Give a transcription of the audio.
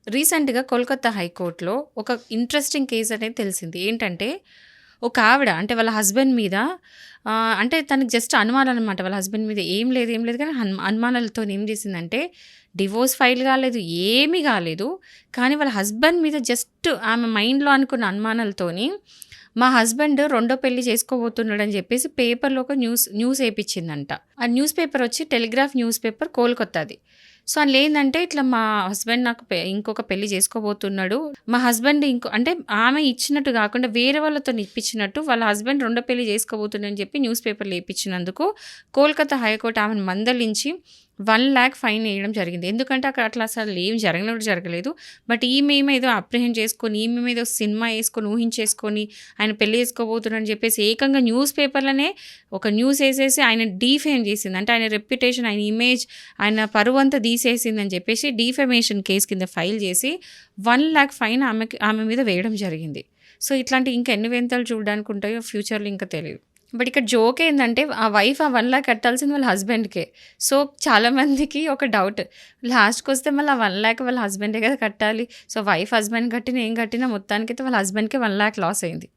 రీసెంట్‌గా కోల్కతా హైకోర్ట్‌లో ఒక interesting case అనేది తెలిసింది. ఏంటంటే, ఒక ఆవిడ అంటే వాళ్ళ హస్బెండ్ మీద అంటే తనకి జస్ట్ అనుమానాలనమాట. వాళ్ళ హస్బెండ్ మీద ఏం లేదు కానీ అనుమానాలతోని ఏం చేసిందంటే, డివోర్స్ ఫైల్ కాలేదు, ఏమీ కాలేదు. కానీ వాళ్ళ హస్బెండ్ మీద జస్ట్ ఆమె మైండ్‌లో అనుకున్న అనుమానాలతోని, మా హస్బెండ్ రెండో పెళ్లి చేసుకోబోతున్నాడని చెప్పేసి పేపర్‌లో ఒక న్యూస్ ఏపిచ్చిందంట. ఆ న్యూస్ పేపర్ వచ్చి టెలిగ్రాఫ్ న్యూస్ పేపర్ కోల్‌కత్తాది. సో, అందులో ఏందంటే ఇట్లా మా హస్బెండ్ నాకు ఇంకొక పెళ్లి చేసుకోబోతున్నాడు. మా హస్బెండ్ అంటే ఆమె ఇచ్చినట్టు గాకుండా వేరే వాళ్ళతోని ఇప్పించినట్టు వాళ్ళ హస్బెండ్ రెండో పెళ్లి చేసుకోబోతున్నాడని చెప్పి న్యూస్ పేపర్‌లో ఏపిచ్చినందుకు కోల్‌కతా హైకోర్ట్ ఆమెను మందలించి 1,00,000 ఫైన్ ఎయడం జరిగింది. ఎందుకంటే అక్కడ అట్లా అసలు ఏం జరగనట్టు జరగలేదు. బట్ ఈమె ఏదో అప్రిహెండ్ చేసుకొని, ఈమె మీద సినిమా యేసుకొని, ఊహించేసుకొని, ఆయన పెళ్లి చేసుకోబోతున్నాడని చెప్పేసి ఏకంగా న్యూస్ పేపర్‌లోనే ఒక న్యూస్ ఏసేసి ఆయన డీఫేమ్ చేసింది. అంటే ఆయన రెప్యుటేషన్, ఆయన ఇమేజ్, ఆయన పరువంతా తీసేసిందని చెప్పేసి డీఫమేషన్ కేస్ కింద ఫైల్ చేసి 1,00,000 ఫైన్ ఆమె మీద వేయడం జరిగింది. సో, ఇట్లాంటివి ఇంకా ఎన్ని వింతలు చూడడానికి ఉంటాయో ఫ్యూచర్‌లో ఇంకా తెలీదు. బట్ ఇక్కడ జోక్ ఏందంటే ఆ వైఫ్ ఆ 1,00,000 కట్టాల్సింది వాళ్ళ హస్బెండ్‌కే. సో, చాలా మందికి ఒక డౌట్. లాస్ట్‌కొస్తే మళ్ళీ ఆ 1,00,000 వాళ్ళ హస్బెండే కదా కట్టాలి. సో, వైఫ్ హస్బెండ్ కట్టినా, ఏం కట్టినా మొత్తానికైతే వాళ్ళ హస్బెండ్‌కే 1,00,000 లాస్ అయింది.